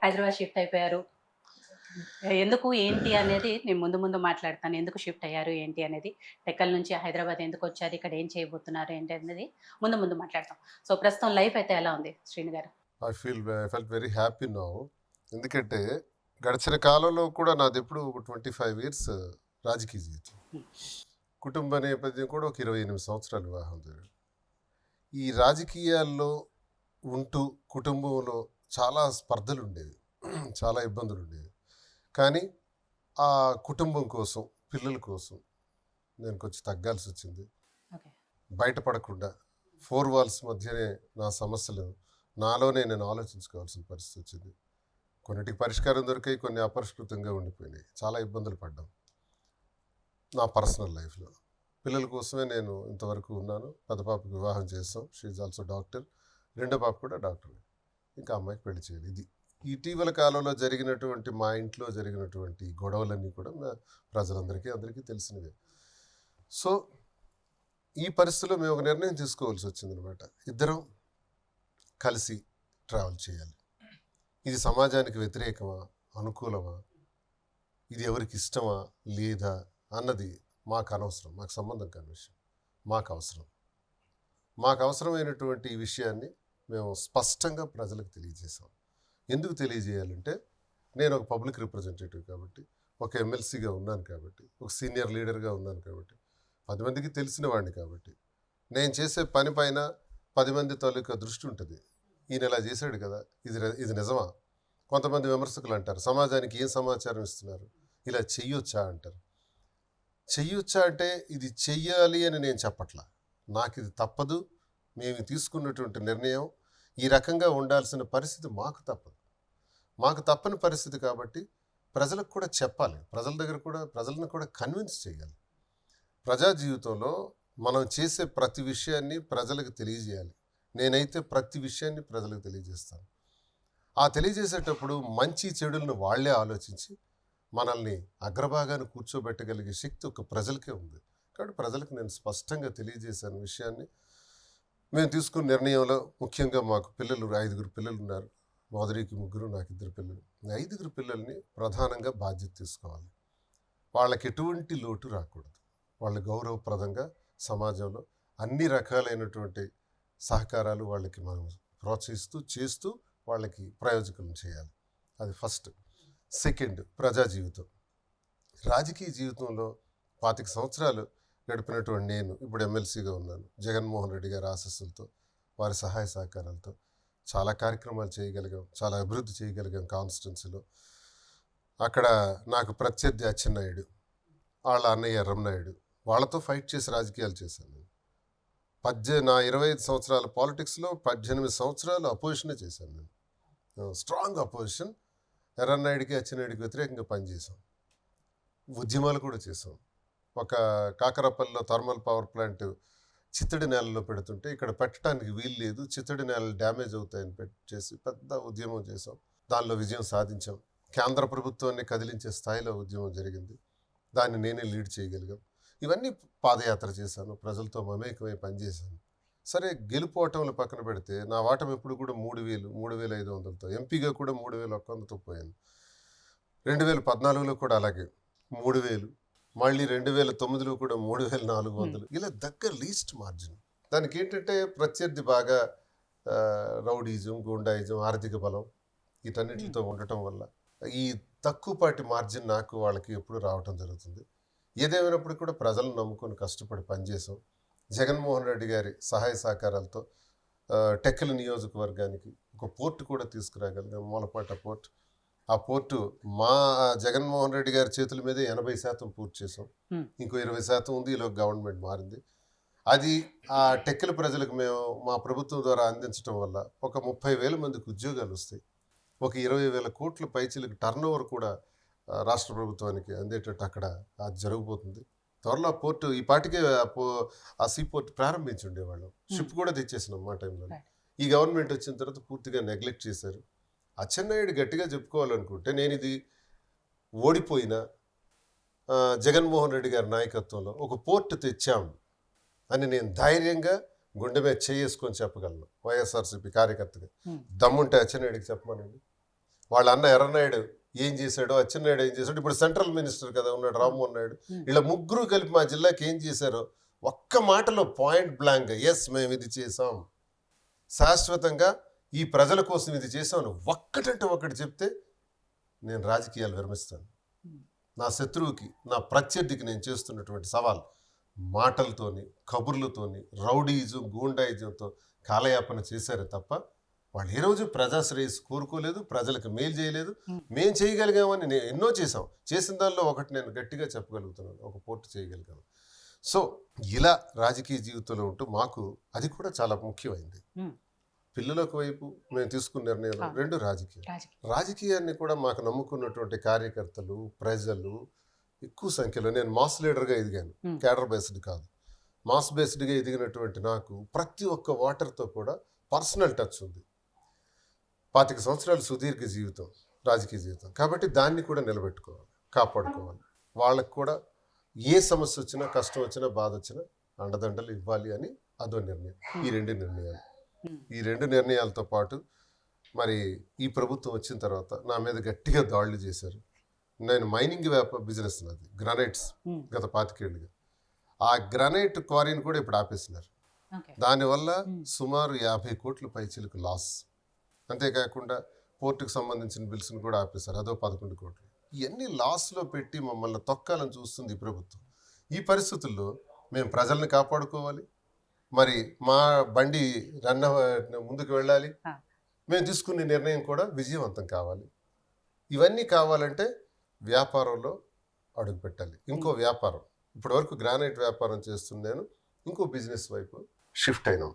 Hyderabad shift అయిపోయారు. ఎందుకు, ఏంటి అనేది నేను ముందు ముందు మాట్లాడతాను. ఎందుకు షిఫ్ట్ అయ్యారు, ఏంటి అనేది. టెక్కల నుంచి హైదరాబాద్ ఎందుకొచ్చారు, ఇక్కడ ఏం చేయబోతున్నారు, ఏంటి అనేది ముందు ముందు మాట్లాడతాం. సో, ప్రస్తుతం లైఫ్ అయితే ఎలా ఉంది శ్రీను గారు? I felt very happy now. ఎందుకంటే గడిచిన కాలంలో కూడా నాదెప్పుడు ఒక 25 ఇయర్స్ రాజకీయ జీవితం. హ్మ్. కుటుంబ నేపథ్యం కూడా ఒక 28 సంవత్సరాలు వివాహం జరిగింది. ఈ రాజకీయాల్లో ఉంటూ కుటుంబంలో చాలా స్పర్ధలు ఉండేవి, చాలా ఇబ్బందులు ఉండేవి. కానీ ఆ కుటుంబం కోసం, పిల్లల కోసం నేను కొంచెం తగ్గాల్సి వచ్చింది. ఓకే. బయటపడకుండా 4 వాల్స్ మధ్యనే నా సమస్యలు నాలోనే నేను ఆలోచించుకోవాల్సిన పరిస్థితి వచ్చింది. కొన్నిటికి పరిష్కారం దొరికాయి, కొన్ని అపరిష్కృతంగా ఉండిపోయినాయి. చాలా ఇబ్బందులు పడ్డాం నా పర్సనల్ లైఫ్లో. పిల్లల కోసమే నేను ఇంతవరకు ఉన్నాను. పెద్ద పాపకి వివాహం చేస్తాం, షీ ఈజ్ ఆల్సో డాక్టర్. రెండో పాప కూడా డాక్టర్. ఇంకా అమ్మాయికి పెళ్లి చేయాలి. ఇది ఇటీవల కాలంలో జరిగినటువంటి మా ఇంట్లో జరిగినటువంటి గొడవలన్నీ కూడా అందరికీ తెలిసినవే. సో ఈ పరిస్థితిలో మేము ఒక నిర్ణయం తీసుకోవాల్సి వచ్చిందనమాట. ఇద్దరం కలిసి ట్రావెల్ చేయాలి. ఇది సమాజానికి వ్యతిరేకమా, అనుకూలమా, ఇది ఎవరికి ఇష్టమా లేదా అన్నది మాకు అనవసరం, మాకు సంబంధం కాని విషయం. మాకు అవసరమైనటువంటి ఈ విషయాన్ని మేము స్పష్టంగా ప్రజలకు తెలియజేసాం. ఎందుకు తెలియజేయాలంటే, నేను ఒక పబ్లిక్ రిప్రజెంటేటివ్ కాబట్టి, ఒక ఎమ్మెల్సీగా ఉన్నాను కాబట్టి, ఒక సీనియర్ లీడర్గా ఉన్నాను కాబట్టి, 10 మందికి తెలిసిన వాడిని కాబట్టి, నేను చేసే పని పైన 10 మంది తాలూకా దృష్టి ఉంటుంది. ఈయన ఇలా చేశాడు కదా, ఇది నిజమా? కొంతమంది విమర్శకులు అంటారు, సమాజానికి ఏం సమాచారం ఇస్తున్నారు, ఇలా చెయ్యొచ్చా అంటారు. చెయ్యొచ్చా అంటే ఇది చెయ్యాలి అని నేను చెప్పట్లా. నాకు ఇది తప్పదు, మేము తీసుకున్నటువంటి నిర్ణయం ఈ రకంగా ఉండాల్సిన పరిస్థితి మాకు తప్పని పరిస్థితి కాబట్టి ప్రజలకు కూడా చెప్పాలి. ప్రజలను కూడా కన్విన్స్ చేయాలి. ప్రజా జీవితంలో మనం చేసే ప్రతి విషయాన్ని ప్రజలకు తెలియజేయాలి. నేనైతే ప్రతి విషయాన్ని ప్రజలకు తెలియజేస్తాను. ఆ తెలియజేసేటప్పుడు మంచి చెడులను వాళ్లే ఆలోచించి మనల్ని అగ్రభాగాన్ని కూర్చోబెట్టగలిగే శక్తి ఒక ప్రజలకే ఉంది. కాబట్టి ప్రజలకు నేను స్పష్టంగా తెలియజేశాను విషయాన్ని. మేము తీసుకున్న నిర్ణయంలో ముఖ్యంగా మాకు 5 పిల్లలు ఉన్నారు. మాధురికి 3, నాకు 2 పిల్లలు. 5 పిల్లల్ని ప్రధానంగా బాధ్యత తీసుకోవాలి. వాళ్ళకి ఎటువంటి లోటు రాకూడదు. వాళ్ళ గౌరవప్రదంగా సమాజంలో అన్ని రకాలైనటువంటి సహకారాలు వాళ్ళకి మనం ప్రోత్సహిస్తూ చేస్తూ వాళ్ళకి ప్రయోజకం చేయాలి. అది ఫస్ట్. సెకండ్, ప్రజా జీవితం. రాజకీయ జీవితంలో 25 సంవత్సరాలు గడిపినటువంటి నేను ఇప్పుడు ఎమ్మెల్సీగా ఉన్నాను. జగన్మోహన్ రెడ్డి గారి ఆశీస్సులతో, వారి సహాయ సహకారాలతో చాలా కార్యక్రమాలు చేయగలిగాం, చాలా అభివృద్ధి చేయగలిగాం కాన్స్టిట్యున్సీలో. అక్కడ నాకు ప్రత్యర్థి అచ్చెన్నాయుడు, వాళ్ళ అన్నయ్య రమనాయుడు, వాళ్ళతో ఫైట్ చేసి రాజకీయాలు చేశాను నేను. నా 25 సంవత్సరాల పాలిటిక్స్లో 18 సంవత్సరాలు అపోజిషనే చేశాను నేను. Strong opposition. ఎర్రన్నాయుడికి, అచ్చెన్నాయుడికి వ్యతిరేకంగా పనిచేసాం. ఉద్యమాలు కూడా చేసాం. ఒక కాకరపల్లిలో థర్మల్ పవర్ ప్లాంట్ చిత్తడి నేలలో పెడుతుంటే ఇక్కడ పెట్టడానికి వీలు లేదు, చిత్తడి నేలలు డ్యామేజ్ అవుతాయని చేసి పెద్ద ఉద్యమం చేసాం. దానిలో విజయం సాధించాం. కేంద్ర ప్రభుత్వాన్ని కదిలించే స్థాయిలో ఉద్యమం జరిగింది. దాన్ని నేనే లీడ్ చేయగలిగాం. ఇవన్నీ పాదయాత్ర చేశాను, ప్రజలతో మమేకమై పనిచేశాను. సరే, గెలుపోవటంలో పక్కన పెడితే నా వాటం ఎప్పుడు కూడా 3,000, 3,500తో, ఎంపీగా కూడా 3,100తో పోయాను. 2014లో కూడా అలాగే 3,000, మళ్ళీ 2009లో కూడా 3,400. ఇలా దగ్గర లీస్ట్ మార్జిన్. దానికి ఏంటంటే ప్రత్యర్థి బాగా రౌడీజం, గూండాయిజం, ఆర్థిక బలం వీటన్నిటితో ఉండటం వల్ల ఈ తక్కువపాటి మార్జిన్ నాకు వాళ్ళకి ఎప్పుడు రావటం జరుగుతుంది. ఏదేమైనప్పుడు కూడా ప్రజలను నమ్ముకొని కష్టపడి పనిచేసాం. జగన్మోహన్ రెడ్డి గారి సహాయ సహకారాలతో టెక్కలి నియోజకవర్గానికి ఒక పోర్టు కూడా తీసుకురాగలిగాం, మూలపాట పోర్టు. ఆ పోర్టు మా జగన్మోహన్ రెడ్డి గారి చేతుల మీదే 80% పూర్తి చేసాం. ఇంకో 20% ఉంది, ఈలో గవర్నమెంట్ మారింది. అది ఆ టెక్కలి ప్రజలకు మేము మా ప్రభుత్వం ద్వారా అందించడం వల్ల ఒక 30,000 మందికి ఉద్యోగాలు వస్తాయి. ఒక 20,000 కోట్ల పైచీలకు టర్న్ ఓవర్ కూడా రాష్ట్ర ప్రభుత్వానికి అందేటట్టు అక్కడ అది జరగబోతుంది. త్వరలో పోర్టు ఈ పాటికే ఆ సీ పోర్ట్ ప్రారంభించి ఉండేవాళ్ళం. షిప్ కూడా తెచ్చేసినాం మా టైంలో. ఈ గవర్నమెంట్ వచ్చిన తర్వాత పూర్తిగా నెగ్లెక్ట్ చేశారు. అచ్చెన్నాయుడు గట్టిగా చెప్పుకోవాలనుకుంటే, నేను ఇది ఓడిపోయిన జగన్మోహన్ రెడ్డి గారి నాయకత్వంలో ఒక పోర్టు తెచ్చాం అని నేను ధైర్యంగా గుండె మీద చేసుకొని చెప్పగలను. వైఎస్ఆర్సీపీ కార్యకర్తగా దమ్ముంటే అచ్చెన్నాయుడికి చెప్పమనండి. వాళ్ళ అన్న ఎర్రనాయుడు ఏం చేశాడో, అచ్చెన్నాయుడు ఏం చేశాడు, ఇప్పుడు సెంట్రల్ మినిస్టర్ కదా ఉన్నాడు రామ్మోహన్ నాయుడు, ఇలా ముగ్గురు కలిపి మా జిల్లాకి ఏం చేశారో ఒక్క మాటలో పాయింట్ బ్లాంక్ ఎస్ మేము ఇది చేసాం, శాశ్వతంగా ఈ ప్రజల కోసం ఇది చేసామని ఒక్కటంటే ఒకటి చెప్తే నేను రాజకీయాలు విరమిస్తాను. నా శత్రువుకి, నా ప్రత్యర్థికి నేను చేస్తున్నటువంటి సవాల్ మాటలతోని, కబుర్లతోని, రౌడీయిజం, గూండాయిజంతో కాలయాపన చేశారే తప్ప వాళ్ళు ఏ రోజు ప్రజాశ్రేయస్ కోరుకోలేదు, ప్రజలకు మేలు చేయలేదు. మేము చేయగలిగామని నేను ఎన్నో చేసాం. చేసిన దానిలో ఒకటి నేను గట్టిగా చెప్పగలుగుతున్నాను, ఒక పోర్టు చేయగలిగాను. సో ఇలా రాజకీయ జీవితంలో ఉంటూ మాకు అది కూడా చాలా ముఖ్యమైంది. పిల్లలకు వైపు మేము తీసుకున్న నిర్ణయం రెండు రాజకీయం. రాజకీయాన్ని కూడా మాకు నమ్ముకున్నటువంటి కార్యకర్తలు, ప్రజలు ఎక్కువ సంఖ్యలో, నేను మాస్ లీడర్గా ఎదిగాను, క్యాడర్ బేస్డ్ కాదు, మాస్ బేస్డ్గా ఎదిగినటువంటి నాకు ప్రతి ఒక్క ఓటర్తో కూడా పర్సనల్ టచ్ ఉంది. 25 సంవత్సరాలు సుదీర్ఘ జీవితం, రాజకీయ జీవితం, కాబట్టి దాన్ని కూడా నిలబెట్టుకోవాలి, కాపాడుకోవాలి. వాళ్ళకు కూడా ఏ సమస్య వచ్చినా, కష్టం వచ్చినా, బాధ వచ్చినా అండదండలు ఇవ్వాలి అని అదో నిర్ణయం. ఈ రెండు నిర్ణయాలతో పాటు మరి ఈ ప్రభుత్వం వచ్చిన తర్వాత నా మీద గట్టిగా దాడులు చేశారు. నేను మైనింగ్ బిజినెస్ నాది, గ్రానైట్స్, గత 25 ఏళ్ళుగా. ఆ గ్రానైట్ క్వారీని కూడా ఇప్పుడు ఆపేసినారు. దానివల్ల సుమారు 50 కోట్ల పైచిలకు లాస్. అంతేకాకుండా పోర్టుకు సంబంధించిన బిల్స్ని కూడా ఆపేశారు, అదో 11 కోట్లు. ఇవన్నీ లాస్లో పెట్టి మమ్మల్ని తొక్కాలని చూస్తుంది ఈ ప్రభుత్వం. ఈ పరిస్థితుల్లో మేము ప్రజల్ని కాపాడుకోవాలి, మరి మా బండి ముందుకు వెళ్ళాలి, మేము తీసుకునే నిర్ణయం కూడా విజయవంతం కావాలి. ఇవన్నీ కావాలంటే వ్యాపారంలో అడుగు పెట్టాలి. ఇంకో వ్యాపారం, ఇప్పటివరకు గ్రానైట్ వ్యాపారం చేస్తున్నాను, ఇంకో బిజినెస్ వైపు షిఫ్ట్ అయినాం.